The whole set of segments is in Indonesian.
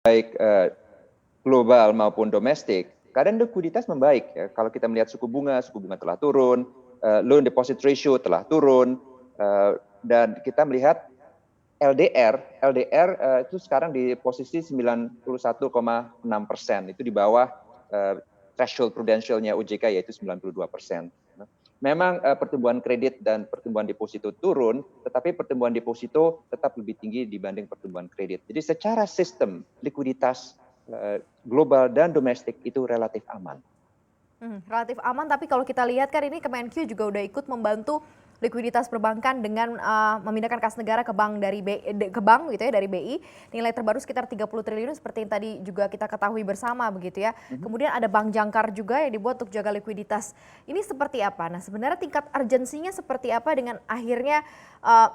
baik global maupun domestik, keadaan likuiditas membaik ya. Kalau kita melihat suku bunga telah turun, loan deposit ratio telah turun, dan kita melihat LDR itu sekarang di posisi 91,6%, itu di bawah threshold prudensialnya OJK yaitu 92%. Memang pertumbuhan kredit dan pertumbuhan deposito turun, tetapi pertumbuhan deposito tetap lebih tinggi dibanding pertumbuhan kredit. Jadi secara sistem likuiditas global dan domestik itu relatif aman. Relatif aman, tapi kalau kita lihat kan ini Kemenkyu juga udah ikut membantu likuiditas perbankan dengan memindahkan kas negara ke bank ke bank gitu ya, dari BI, nilai terbaru sekitar 30 triliun seperti yang tadi juga kita ketahui bersama begitu ya. Kemudian ada bank jangkar juga yang dibuat untuk jaga likuiditas. Ini seperti apa? Nah, sebenarnya tingkat urgensinya seperti apa dengan akhirnya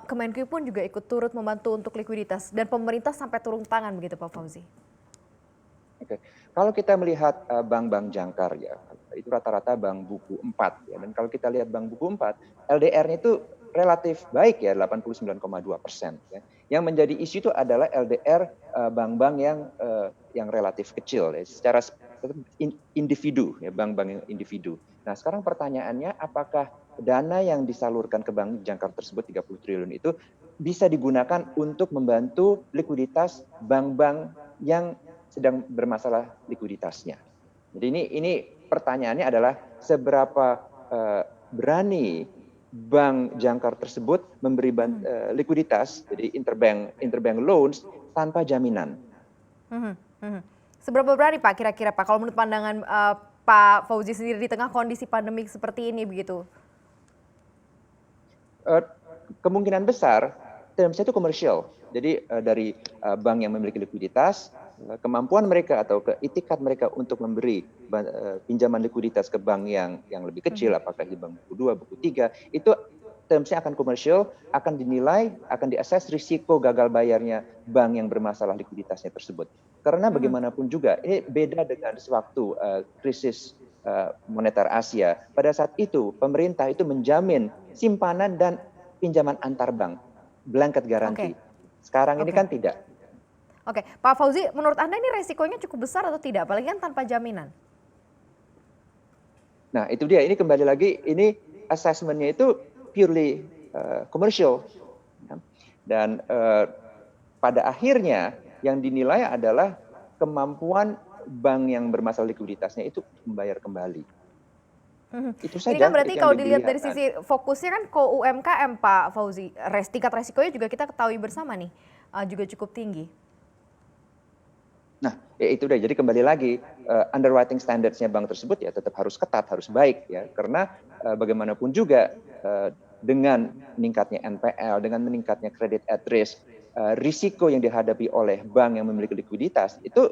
Kemenkyu pun juga ikut turut membantu untuk likuiditas dan pemerintah sampai turun tangan begitu Pak Fauzi? Oke. Kalau kita melihat bank-bank jangkar ya, itu rata-rata bank buku 4 ya. Dan kalau kita lihat bank buku 4, LDR-nya itu relatif baik ya, 89,2% ya. Yang menjadi isu itu adalah LDR bank-bank yang relatif kecil ya, secara individu ya, bank-bank yang individu. Nah, sekarang pertanyaannya apakah dana yang disalurkan ke bank jangkar tersebut 30 triliun itu bisa digunakan untuk membantu likuiditas bank-bank yang sedang bermasalah likuiditasnya. Jadi ini pertanyaannya adalah seberapa berani bank jangkar tersebut memberi likuiditas, jadi interbank loans tanpa jaminan. Seberapa berani Pak kira-kira Pak, kalau menurut pandangan Pak Fauzi sendiri di tengah kondisi pandemik seperti ini begitu? Kemungkinan besar termsnya itu komersial. Jadi dari bank yang memiliki likuiditas, kemampuan mereka atau keitikat mereka untuk memberi pinjaman likuiditas ke bank yang lebih kecil, apakah di bank buku 2, buku 3, itu termsnya akan komersial, akan dinilai, akan diases risiko gagal bayarnya bank yang bermasalah likuiditasnya tersebut. Karena bagaimanapun juga, ini beda dengan sewaktu krisis moneter Asia. Pada saat itu, pemerintah itu menjamin simpanan dan pinjaman antar bank, blanket garansi. Sekarang ini kan tidak. Oke, Pak Fauzi, menurut Anda ini resikonya cukup besar atau tidak? Apalagi kan tanpa jaminan. Nah, itu dia. Ini kembali lagi, ini assessment-nya itu purely commercial. Dan pada akhirnya yang dinilai adalah kemampuan bank yang bermasalah likuiditasnya itu membayar kembali. Itu saja. Ini kan berarti kalau dilihat dari sisi fokusnya kan ke UMKM Pak Fauzi. Tingkat resikonya juga kita ketahui bersama nih, juga cukup tinggi. Nah, ya itu udah. Jadi kembali lagi underwriting standards-nya bank tersebut ya tetap harus ketat, harus baik ya. Karena bagaimanapun juga dengan meningkatnya NPL, dengan meningkatnya credit at risk, risiko yang dihadapi oleh bank yang memiliki likuiditas itu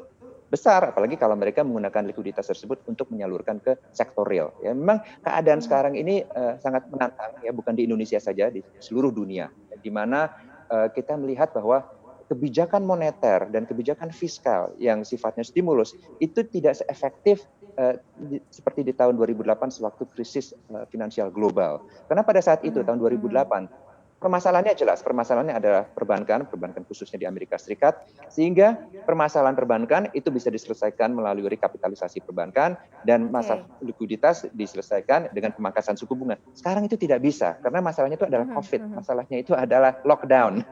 besar, apalagi kalau mereka menggunakan likuiditas tersebut untuk menyalurkan ke sektor real. Ya, memang keadaan sekarang ini sangat menantang ya, bukan di Indonesia saja, di seluruh dunia, di mana kita melihat bahwa kebijakan moneter dan kebijakan fiskal yang sifatnya stimulus itu tidak seefektif seperti di tahun 2008 sewaktu krisis finansial global. Karena pada saat itu tahun 2008 permasalahannya jelas, permasalahannya adalah perbankan khususnya di Amerika Serikat, sehingga permasalahan perbankan itu bisa diselesaikan melalui rekapitalisasi perbankan dan masalah likuiditas diselesaikan dengan pemangkasan suku bunga. Sekarang itu tidak bisa karena masalahnya itu adalah COVID, masalahnya itu adalah lockdown.